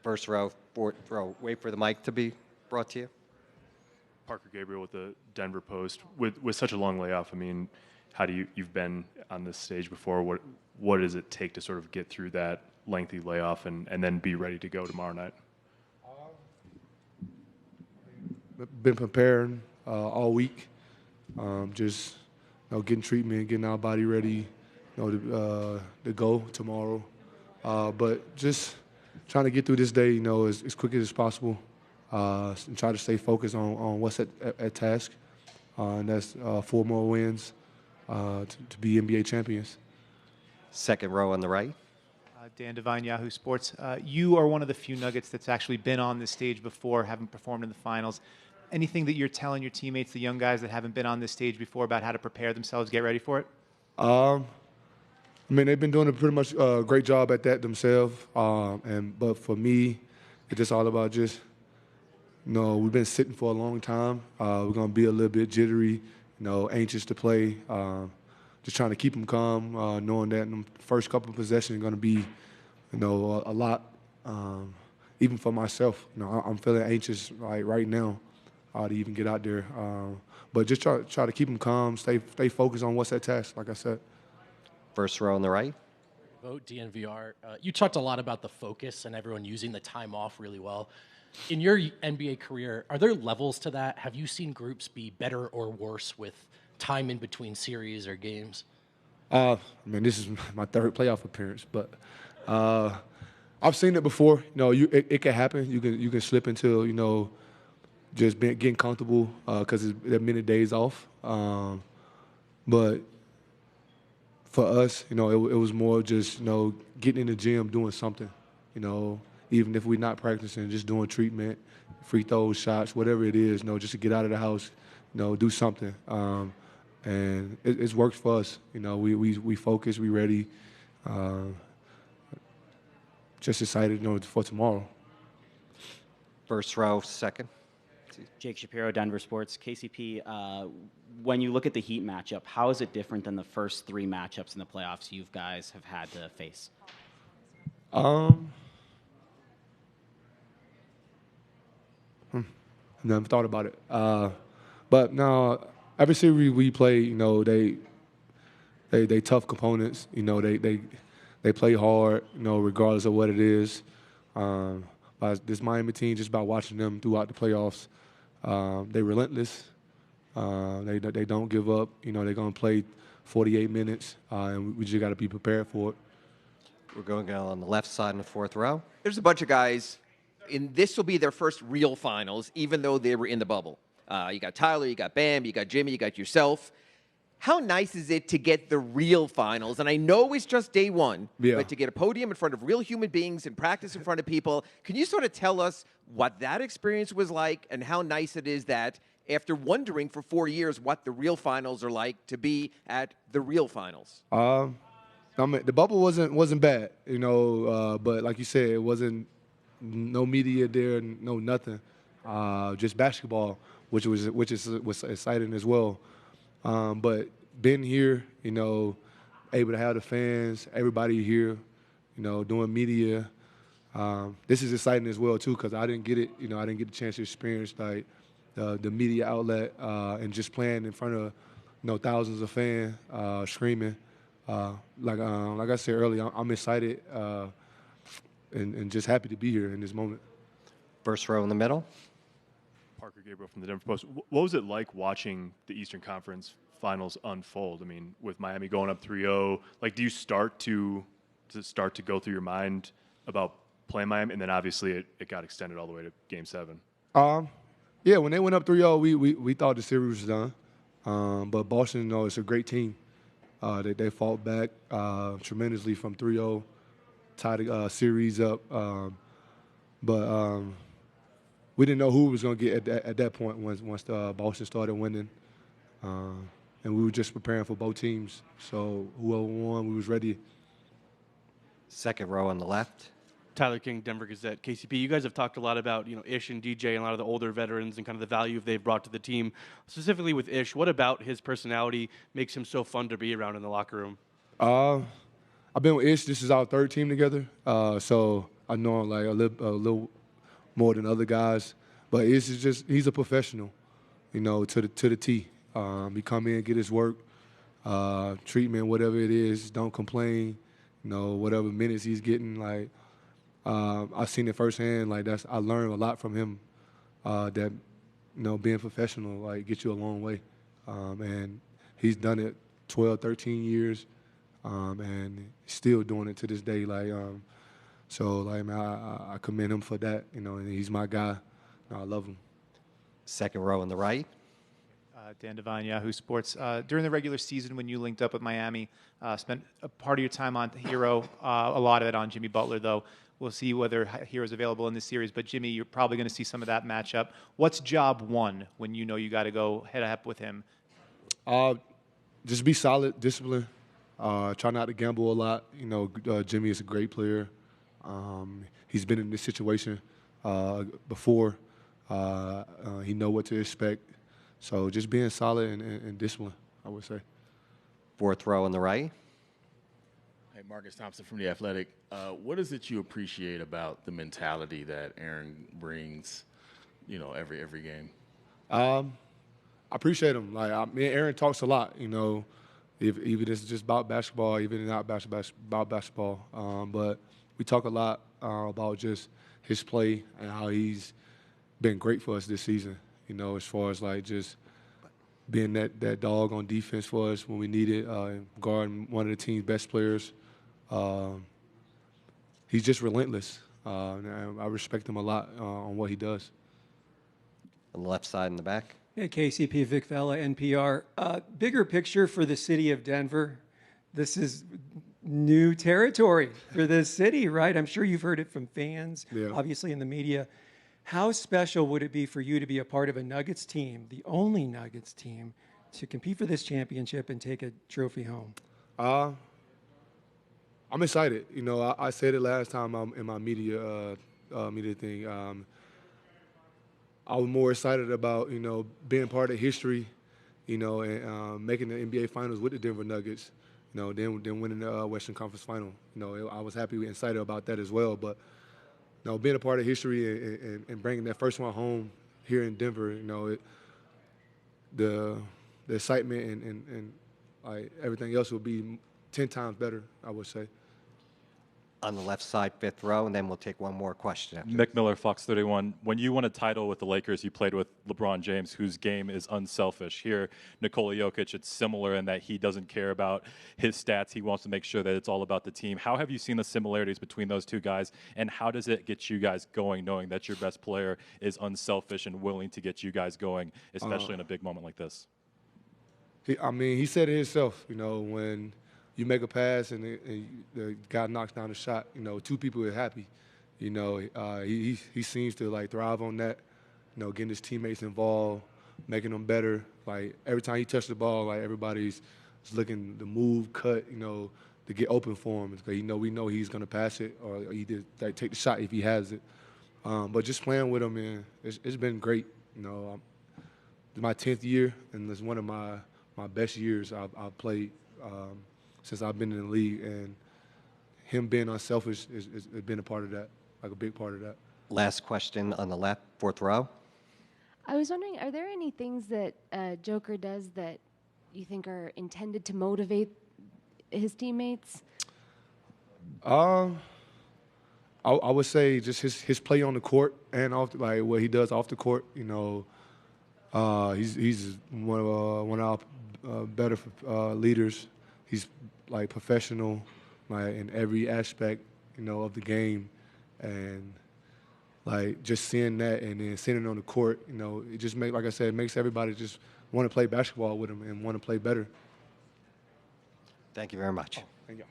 First row, fourth row. Wait for the mic to be brought to you. Parker Gabriel with the Denver Post. With such a long layoff, I mean, how do you've been on this stage before? What does it take to sort of get through that lengthy layoff and then be ready to go tomorrow night? Been preparing all week, just getting treatment, getting our body ready, to go tomorrow. But just trying to get through this day, as quick as possible, and try to stay focused on what's at task, and that's 4 more wins to be NBA champions. Second row on the right. Dan Devine, Yahoo Sports. You are one of the few Nuggets that's actually been on this stage before, having performed in the finals. Anything that you're telling your teammates, the young guys that haven't been on this stage before, about how to prepare themselves, get ready for it? I mean, they've been doing a pretty much great job at that themselves. But for me, it's just all about we've been sitting for a long time. We're gonna be a little bit jittery, anxious to play. Just trying to keep them calm, knowing that in the first couple of possessions are gonna be, a lot. Even for myself, I'm feeling anxious right now to even get out there. But just try to keep them calm, stay focused on what's at task, like I said. First row on the right. Vote DNVR. You talked a lot about the focus and everyone using the time off really well. In your NBA career, are there levels to that? Have you seen groups be better or worse with time in between series or games? This is my 3rd playoff appearance, but I've seen it before. It can happen. You can slip into just getting comfortable because there are many days off. But for us, it was more just getting in the gym, doing something. Even if we're not practicing, just doing treatment, free throws, shots, whatever it is. Just to get out of the house, do something. And it's worked for us. We focus, we ready. Just excited, for tomorrow. First row, second. Jake Shapiro, Denver Sports. KCP, when you look at the Heat matchup, how is it different than the first 3 matchups in the playoffs you guys have had to face? Never thought about it. But no, every series we play, they tough components. They play hard, regardless of what it is. But this Miami team, just by watching them throughout the playoffs, they relentless. They don't give up. They're gonna play 48 minutes, and we just got to be prepared for it. We're going on the left side in the 4th row. There's a bunch of guys, and this will be their first real finals, even though they were in the bubble. You got Tyler, you got Bam, you got Jimmy, you got yourself. How nice is it to get the real finals? And I know it's just day one, but to get a podium in front of real human beings and practice in front of people, can you sort of tell us what that experience was like and how nice it is that after wondering for 4 years what the real finals are like to be at the real finals? The bubble wasn't bad, but like you said, it wasn't no media there, no nothing, just basketball, which was exciting as well. But being here, able to have the fans, everybody here, doing media, this is exciting as well too because I didn't get it, I didn't get the chance to experience the media outlet and just playing in front of thousands of fans screaming. Like I said earlier, I'm excited and just happy to be here in this moment. First row in the middle. Parker Gabriel from the Denver Post. What was it like watching the Eastern Conference Finals unfold? I mean, with Miami going up 3-0, do you start to go through your mind about playing Miami? And then obviously it got extended all the way to Game 7. Yeah, when they went up 3-0, we thought the series was done. But Boston, it's a great team. They fought back tremendously from 3-0, tied the series up. But we didn't know who was going to get at that point once Boston started winning. And we were just preparing for both teams. So whoever won, we was ready. Second row on the left. Tyler King, Denver Gazette, KCP. You guys have talked a lot about Ish and DJ and a lot of the older veterans and kind of the value they've brought to the team. Specifically with Ish, what about his personality makes him so fun to be around in the locker room? I've been with Ish. This is our 3rd team together. So I know him like a little more than other guys, but it's just he's a professional, you know, to the T. He come in, get his work, treatment, whatever it is, don't complain, you know, whatever minutes he's getting. Like I've seen it firsthand. Like I learned a lot from him. That you know, being professional like gets you a long way, and he's done it 12, 13 years, and still doing it to this day. Like so, like man, I commend him for that. You know, and he's my guy. I love him. Second row on the right. Dan Devine, Yahoo Sports. During the regular season, when you linked up with Miami, spent a part of your time on Hero, a lot of it on Jimmy Butler, though. We'll see whether Hero's available in this series. But, Jimmy, you're probably going to see some of that matchup. What's job one when you know you got to go head-up with him? Just be solid, discipline. Try not to gamble a lot. You know, Jimmy is a great player. He's been in this situation before. He know what to expect. So just being solid and disciplined, I would say. Fourth row on the right. Hey, Marcus Thompson from The Athletic. What is it you appreciate about the mentality that Aaron brings, you know, every game? I appreciate him. Like me and Aaron talks a lot, you know, even it's just about basketball, even not about basketball. But we talk a lot about just his play and how he's been great for us this season. You know, as far as like just being that dog on defense for us when we need it, guarding one of the team's best players. He's just relentless. And I respect him a lot on what he does. On the left side in the back. Hey, KCP, Vic Vela, NPR. Bigger picture for the city of Denver. This is new territory for this city, right? I'm sure you've heard it from fans, obviously in the media. How special would it be for you to be a part of a Nuggets team, the only Nuggets team, to compete for this championship and take a trophy home? I'm excited. You know, I said it last time in my media thing. I was more excited about, you know, being part of history, you know, and making the NBA Finals with the Denver Nuggets, you know, then winning the Western Conference Final. You know, I was happy and excited about that as well. But you know, being a part of history and bringing that first one home here in Denver, you know, the excitement and like everything else will be 10 times better, I would say. On the left side, fifth row, and then we'll take one more question after. Mick Miller, Fox 31. When you won a title with the Lakers, you played with LeBron James, whose game is unselfish. Here, Nikola Jokic, it's similar in that he doesn't care about his stats. He wants to make sure that it's all about the team. How have you seen the similarities between those two guys, and how does it get you guys going, knowing that your best player is unselfish and willing to get you guys going, especially in a big moment like this? He said it himself, you know, when you make a pass and the guy knocks down a shot, you know, two people are happy. You know, he seems to, like, thrive on that, you know, getting his teammates involved, making them better. Like, every time he touches the ball, like, everybody's looking to move, cut, you know, to get open for him. Because, we know he's going to pass it or he did, like, take the shot if he has it. But just playing with him, man, it's been great. You know, it's my 10th year, and it's one of my best years I've played since I've been in the league, and him being unselfish has been a part of that, like a big part of that. Last question on the left, fourth row. I was wondering, are there any things that Joker does that you think are intended to motivate his teammates? I would say just his play on the court and off, like what he does off the court. You know, he's one of our better leaders. He's like professional, like in every aspect, you know, of the game, and like just seeing that and then seeing it on the court, you know, it just makes everybody just want to play basketball with him and want to play better. Thank you very much. Thank you.